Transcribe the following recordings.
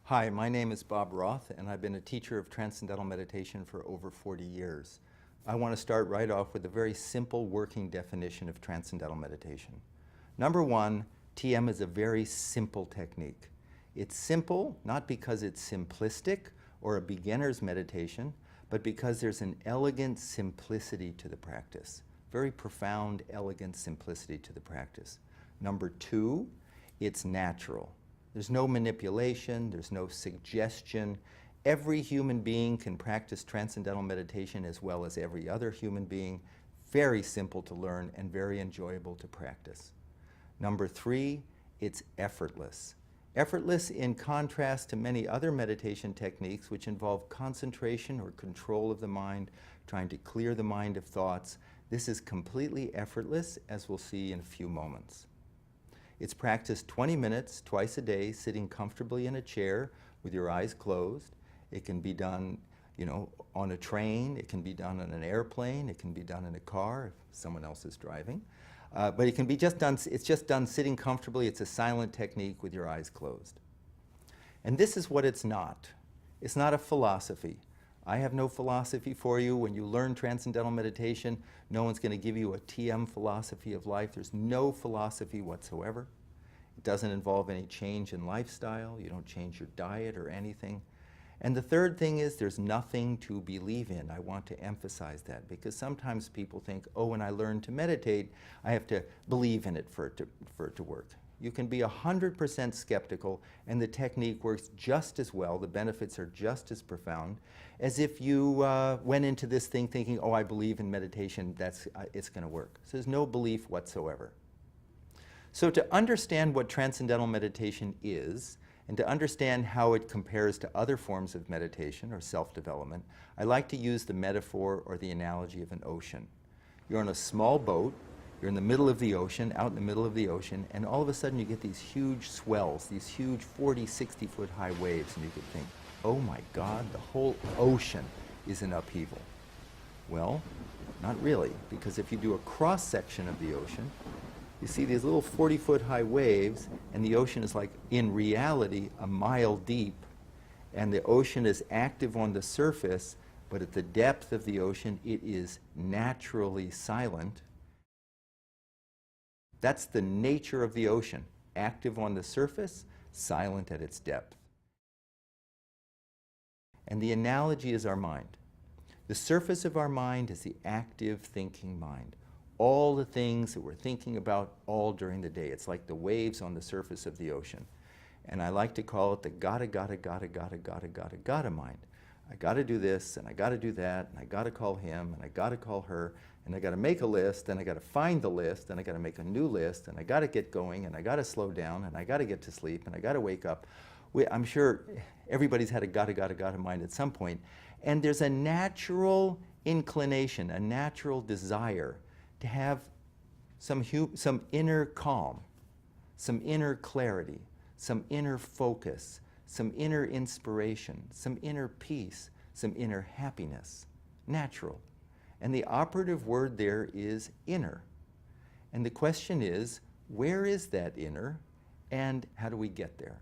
Hi, my name is Bob Roth, and I've been a teacher of Transcendental Meditation for over 40 years. I want to start right off with a very simple working definition of Transcendental Meditation. Number one, TM is a very simple technique. It's simple not because it's simplistic or a beginner's meditation, but because there's an elegant simplicity to the practice. Very profound, elegant simplicity to the practice. Number two, it's natural. There's no manipulation, there's no suggestion. Every human being can practice Transcendental Meditation as well as every other human being. Very simple to learn and very enjoyable to practice. Number three, it's effortless. Effortless in contrast to many other meditation techniques which involve concentration or control of the mind, trying to clear the mind of thoughts. This is completely effortless, as we'll see in a few moments. It's practiced 20 minutes twice a day, sitting comfortably in a chair with your eyes closed. It can be done, on a train. It can be done on an airplane. It can be done in a car if someone else is driving. But it can be just done, it's just done sitting comfortably. It's a silent technique with your eyes closed. And this is what it's not. It's not a philosophy. I have no philosophy for you. When you learn Transcendental Meditation, no one's going to give you a TM philosophy of life. There's no philosophy whatsoever. It doesn't involve any change in lifestyle. You don't change your diet or anything. And the third thing is there's nothing to believe in. I want to emphasize that because sometimes people think, oh, when I learn to meditate, I have to believe in it for it to work. You can be 100% skeptical and the technique works just as well, the benefits are just as profound, as if you went into this thing thinking, oh, I believe in meditation, it's going to work. So there's no belief whatsoever. So to understand what Transcendental Meditation is, and to understand how it compares to other forms of meditation or self-development, I like to use the metaphor or the analogy of an ocean. You're on a small boat, you're in the middle of the ocean, out in the middle of the ocean, and all of a sudden you get these huge swells, these huge 40, 60-foot high waves, and you could think, oh my God, the whole ocean is in upheaval. Well, not really, because if you do a cross-section of the ocean, you see these little 40-foot high waves, and the ocean is like, in reality, a mile deep, and the ocean is active on the surface, but at the depth of the ocean, it is naturally silent. That's the nature of the ocean, active on the surface, silent at its depth. And the analogy is our mind. The surface of our mind is the active thinking mind. All the things that we're thinking about all during the day. It's like the waves on the surface of the ocean. And I like to call it the gotta mind. I gotta do this, and I gotta do that, and I gotta call him, and I gotta call her, and I gotta make a list, and I gotta find the list, and I gotta make a new list, and I gotta get going, and I gotta slow down, and I gotta get to sleep, and I gotta wake up. I'm sure everybody's had a gotta mind at some point. And there's a natural inclination, a natural desire to have some inner calm, some inner clarity, some inner focus, some inner inspiration, some inner peace, some inner happiness. Natural. And the operative word there is inner. And the question is, where is that inner, and how do we get there?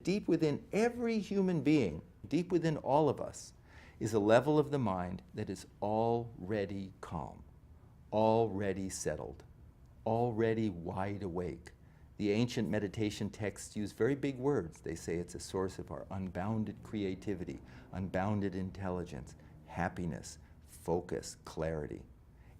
Deep within every human being, deep within all of us, is a level of the mind that is already calm, already settled, already wide awake. The ancient meditation texts use very big words. They say it's a source of our unbounded creativity, unbounded intelligence, happiness, focus, clarity.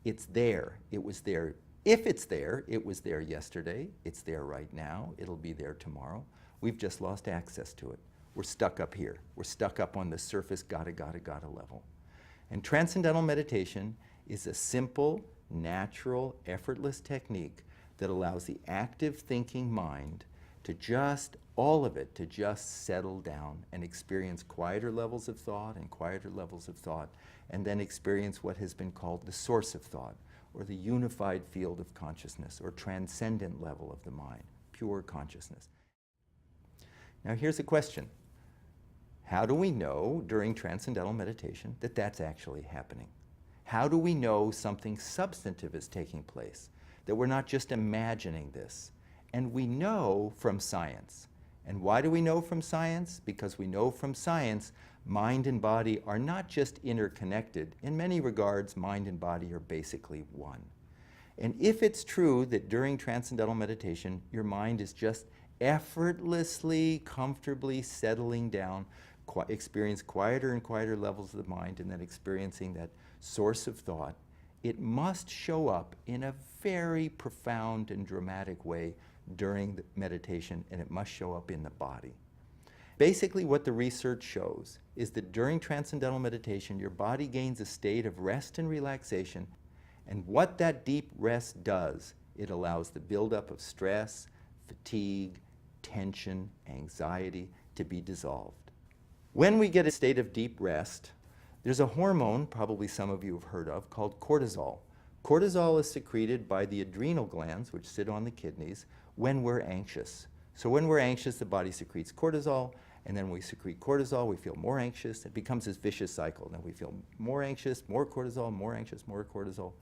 It's there. It was there. If it's there, it was there yesterday. It's there right now. It'll be there tomorrow. We've just lost access to it. We're stuck up here. We're stuck up on the surface gotta level. And Transcendental Meditation is a simple, natural, effortless technique that allows the active thinking mind to just, all of it, to just settle down and experience quieter levels of thought and quieter levels of thought, and then experience what has been called the source of thought, or the unified field of consciousness, or transcendent level of the mind, pure consciousness. Now here's a question. How do we know during Transcendental Meditation that that's actually happening? How do we know something substantive is taking place? That we're not just imagining this, And we know from science. And why do we know from science? Because we know from science mind and body are not just interconnected. In many regards, mind and body are basically one. And if it's true that during transcendental meditation, your mind is just effortlessly, comfortably settling down, experience quieter and quieter levels of the mind, and then experiencing that source of thought, it must show up in a very profound and dramatic way during the meditation, and it must show up in the body. Basically, what the research shows is that during transcendental meditation, your body gains a state of rest and relaxation, and what that deep rest does, it allows the buildup of stress, fatigue, tension, anxiety to be dissolved. When we get a state of deep rest, there's a hormone, probably some of you have heard of, called cortisol. Cortisol is secreted by the adrenal glands, which sit on the kidneys, when we're anxious. So when we're anxious, the body secretes cortisol, and then we secrete cortisol, we feel more anxious. It becomes this vicious cycle. Then we feel more anxious, more cortisol, more anxious, more cortisol.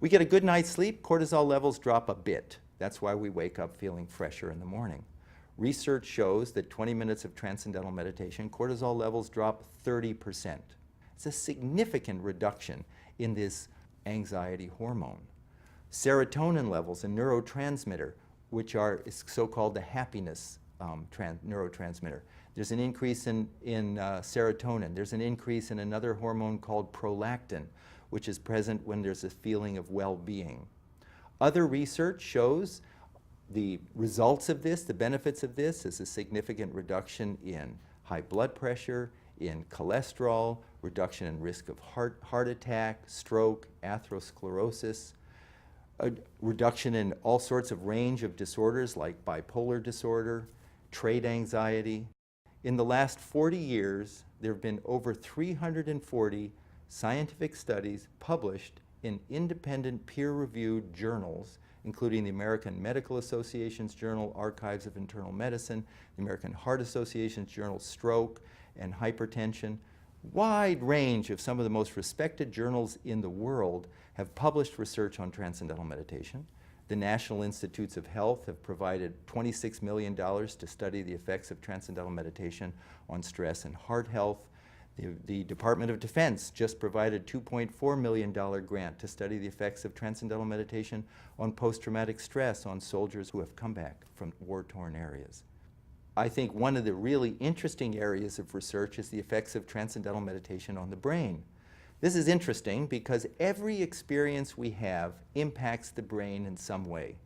We get a good night's sleep, cortisol levels drop a bit. That's why we wake up feeling fresher in the morning. Research shows that 20 minutes of transcendental meditation, cortisol levels drop 30%. It's a significant reduction in this anxiety hormone. Serotonin levels, a neurotransmitter, which is so-called the happiness neurotransmitter. There's an increase in serotonin. There's an increase in another hormone called prolactin, which is present when there's a feeling of well-being. Other research shows the results of this, the benefits of this, is a significant reduction in high blood pressure, in cholesterol, reduction in risk of heart attack, stroke, atherosclerosis, a reduction in all sorts of range of disorders like bipolar disorder, trait anxiety. In the last 40 years, there have been over 340 scientific studies published in independent peer-reviewed journals, including the American Medical Association's Journal, Archives of Internal Medicine, the American Heart Association's Journal, Stroke and Hypertension. Wide range of some of the most respected journals in the world have published research on transcendental meditation. The National Institutes of Health have provided $26 million to study the effects of transcendental meditation on stress and heart health. The Department of Defense just provided a $2.4 million grant to study the effects of transcendental meditation on post-traumatic stress on soldiers who have come back from war-torn areas. I think one of the really interesting areas of research is the effects of transcendental meditation on the brain. This is interesting because every experience we have impacts the brain in some way.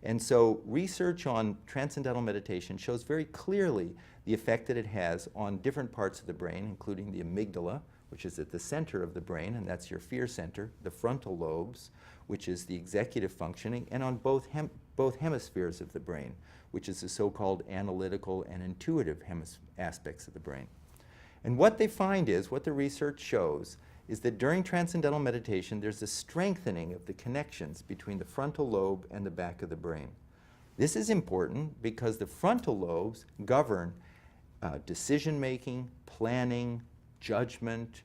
And so research on transcendental meditation shows very clearly the effect that it has on different parts of the brain, including the amygdala, which is at the center of the brain, and that's your fear center, the frontal lobes, which is the executive functioning, and on both hemispheres of the brain, which is the so-called analytical and intuitive aspects of the brain. And what they find is, what the research shows, is that during transcendental meditation, there's a strengthening of the connections between the frontal lobe and the back of the brain. This is important because the frontal lobes govern decision-making, planning, judgment,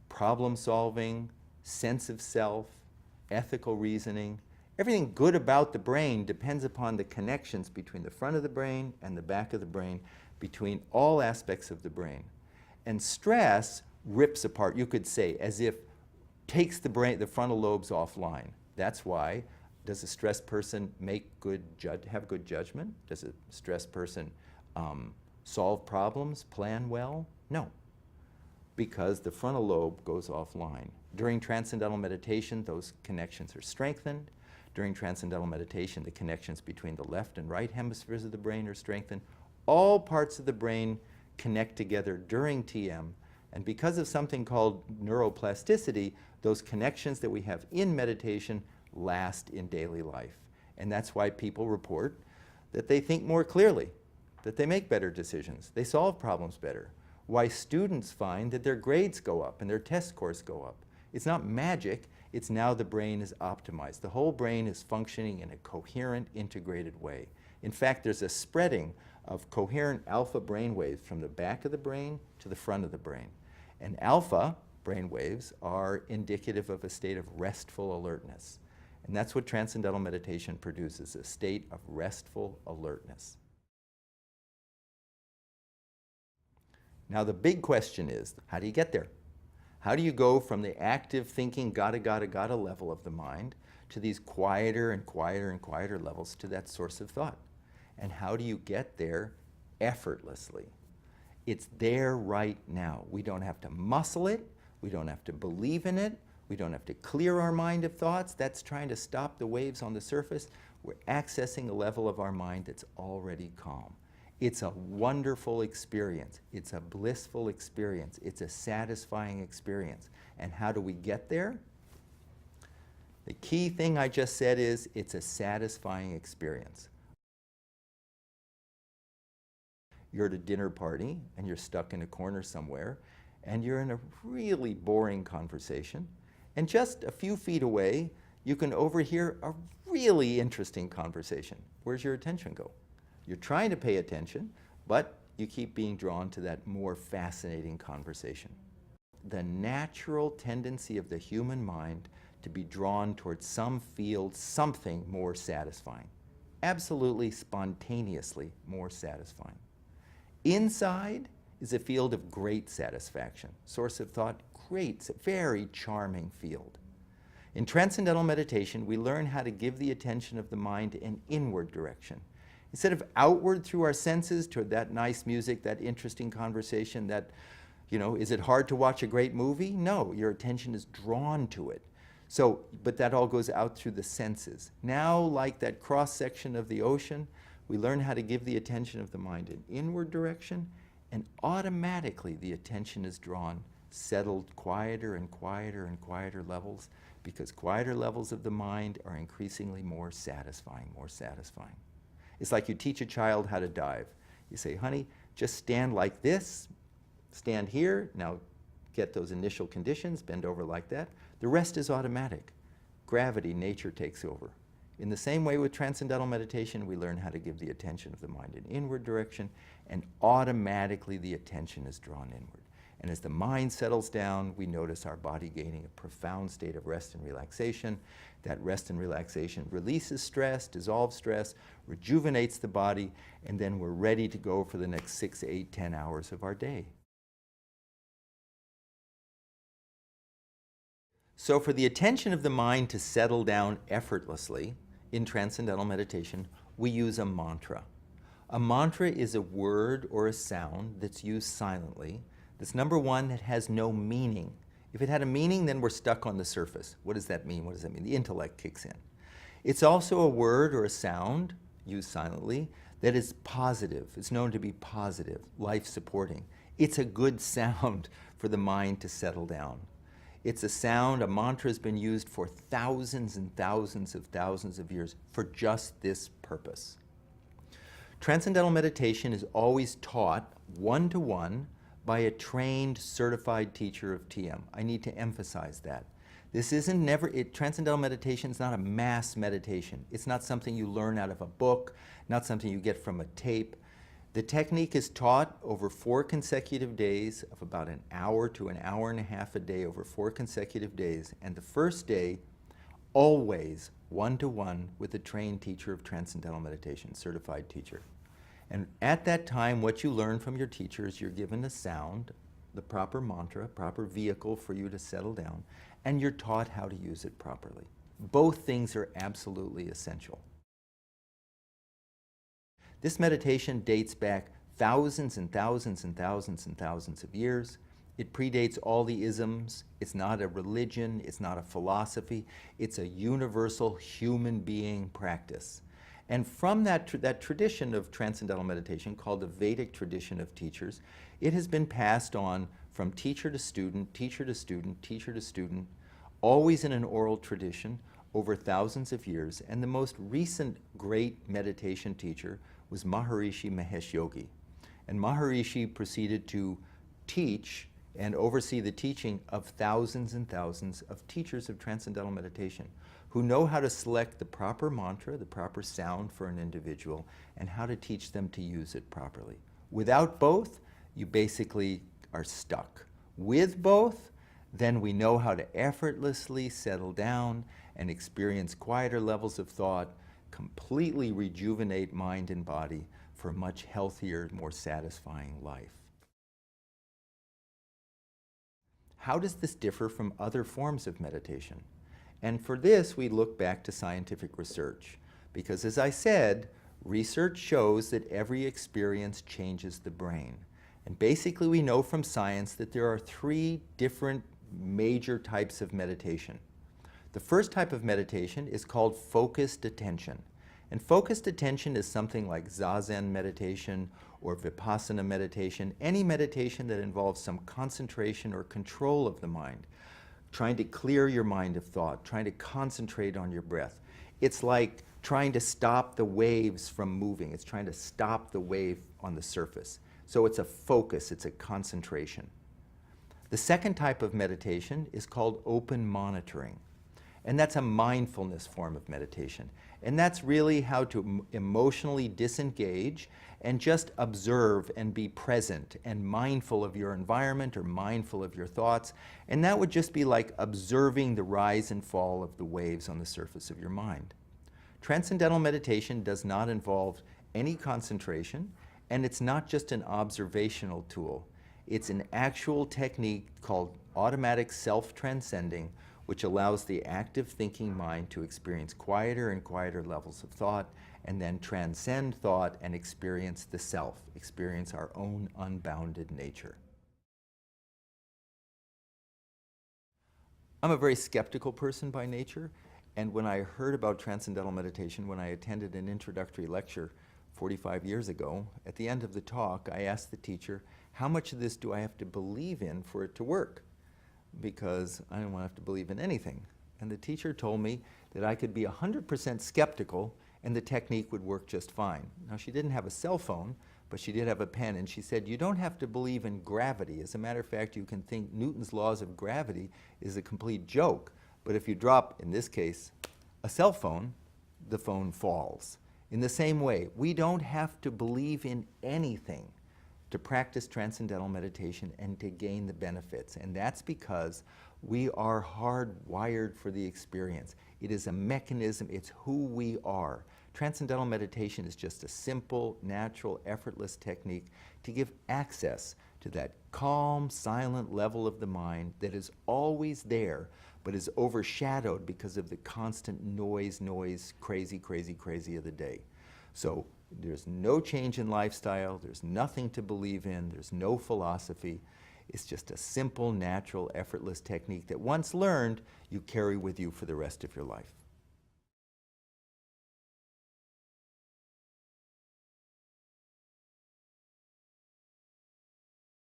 problem-solving, sense of self, ethical reasoning. Everything good about the brain depends upon the connections between the front of the brain and the back of the brain, between all aspects of the brain. And stress rips apart, you could say, as if takes the frontal lobes offline. That's why, does a stressed person have good judgment? Does a stressed person solve problems, plan well? No, because the frontal lobe goes offline. During transcendental meditation, those connections are strengthened. During transcendental meditation, the connections between the left and right hemispheres of the brain are strengthened. All parts of the brain connect together during TM, and because of something called neuroplasticity, those connections that we have in meditation last in daily life. And that's why people report that they think more clearly, that they make better decisions, they solve problems better. Why students find that their grades go up and their test scores go up. It's not magic, it's now the brain is optimized. The whole brain is functioning in a coherent, integrated way. In fact, there's a spreading of coherent alpha brain waves from the back of the brain to the front of the brain. And alpha brain waves are indicative of a state of restful alertness. And that's what Transcendental Meditation produces, a state of restful alertness. Now the big question is, how do you get there? How do you go from the active thinking, gotta level of the mind to these quieter and quieter and quieter levels to that source of thought? And how do you get there effortlessly? It's there right now. We don't have to muscle it. We don't have to believe in it. We don't have to clear our mind of thoughts. That's trying to stop the waves on the surface. We're accessing a level of our mind that's already calm. It's a wonderful experience. It's a blissful experience. It's a satisfying experience. And how do we get there? The key thing I just said is it's a satisfying experience. You're at a dinner party and you're stuck in a corner somewhere and you're in a really boring conversation, and just a few feet away you can overhear a really interesting conversation. Where's your attention go? You're trying to pay attention, but you keep being drawn to that more fascinating conversation. The natural tendency of the human mind to be drawn towards some field, something more satisfying. Absolutely spontaneously more satisfying. Inside is a field of great satisfaction. Source of thought, great, very charming field. In Transcendental Meditation, we learn how to give the attention of the mind an inward direction. Instead of outward through our senses toward that nice music, that interesting conversation, that, is it hard to watch a great movie? No, your attention is drawn to it. So, but that all goes out through the senses. Now, like that cross-section of the ocean, we learn how to give the attention of the mind an inward direction, and automatically the attention is drawn, settled quieter and quieter and quieter levels, because quieter levels of the mind are increasingly more satisfying, more satisfying. It's like you teach a child how to dive. You say, honey, just stand like this, stand here, now get those initial conditions, bend over like that. The rest is automatic. Gravity, nature takes over. In the same way with Transcendental Meditation, we learn how to give the attention of the mind an inward direction, and automatically the attention is drawn inward. And as the mind settles down, we notice our body gaining a profound state of rest and relaxation. That rest and relaxation releases stress, dissolves stress, rejuvenates the body, and then we're ready to go for the next 6, 8, 10 hours of our day. So for the attention of the mind to settle down effortlessly in Transcendental Meditation, we use a mantra. A mantra is a word or a sound that's used silently. That's number one, that has no meaning. If it had a meaning, then we're stuck on the surface. What does that mean? What does that mean? The intellect kicks in. It's also a word or a sound, used silently, that is positive. It's known to be positive, life-supporting. It's a good sound for the mind to settle down. It's a sound, a mantra has been used for thousands and thousands of years for just this purpose. Transcendental Meditation is always taught one-to-one by a trained, certified teacher of TM. I need to emphasize that. This isn't Transcendental Meditation is not a mass meditation. It's not something you learn out of a book, not something you get from a tape. The technique is taught over 4 consecutive days of about an hour to an hour and a half a day over 4 consecutive days. And the first day, always one-to-one with a trained teacher of Transcendental Meditation, certified teacher. And at that time, what you learn from your teacher is you're given a sound, the proper mantra, proper vehicle for you to settle down, and you're taught how to use it properly. Both things are absolutely essential. This meditation dates back thousands and thousands and thousands and thousands of years. It predates all the isms. It's not a religion. It's not a philosophy. It's a universal human being practice. And from that tradition of Transcendental Meditation, called the Vedic tradition of teachers, it has been passed on from teacher to student, teacher to student, teacher to student, always in an oral tradition over thousands of years. And the most recent great meditation teacher was Maharishi Mahesh Yogi. And Maharishi proceeded to teach and oversee the teaching of thousands and thousands of teachers of Transcendental Meditation who know how to select the proper mantra, the proper sound for an individual, and how to teach them to use it properly. Without both, you basically are stuck. With both, then we know how to effortlessly settle down and experience quieter levels of thought, completely rejuvenate mind and body for a much healthier, more satisfying life. How does this differ from other forms of meditation? And for this, we look back to scientific research. Because as I said, research shows that every experience changes the brain. And basically, we know from science that there are 3 different major types of meditation. The first type of meditation is called focused attention. And focused attention is something like Zazen meditation or Vipassana meditation, any meditation that involves some concentration or control of the mind, trying to clear your mind of thought, trying to concentrate on your breath. It's like trying to stop the waves from moving. It's trying to stop the wave on the surface. So it's a focus, it's a concentration. The second type of meditation is called open monitoring. And that's a mindfulness form of meditation. And that's really how to emotionally disengage and just observe and be present and mindful of your environment or mindful of your thoughts. And that would just be like observing the rise and fall of the waves on the surface of your mind. Transcendental meditation does not involve any concentration, and it's not just an observational tool. It's an actual technique called automatic self-transcending, which allows the active thinking mind to experience quieter and quieter levels of thought, and then transcend thought and experience the self, experience our own unbounded nature. I'm a very skeptical person by nature, and when I heard about transcendental meditation, when I attended an introductory lecture 45 years ago, at the end of the talk, I asked the teacher, how much of this do I have to believe in for it to work? Because I didn't want to have to believe in anything. And the teacher told me that I could be 100% skeptical and the technique would work just fine. Now, she didn't have a cell phone, but she did have a pen, and she said, you don't have to believe in gravity. As a matter of fact, you can think Newton's laws of gravity is a complete joke, but if you drop, in this case, a cell phone, the phone falls. In the same way, we don't have to believe in anything to practice transcendental meditation and to gain the benefits. And that's because we are hardwired for the experience. It is a mechanism, it's who we are. Transcendental meditation is just a simple, natural, effortless technique to give access to that calm, silent level of the mind that is always there, but is overshadowed because of the constant noise, crazy of the day. So there's no change in lifestyle, there's nothing to believe in, there's no philosophy. It's just a simple, natural, effortless technique that once learned, you carry with you for the rest of your life.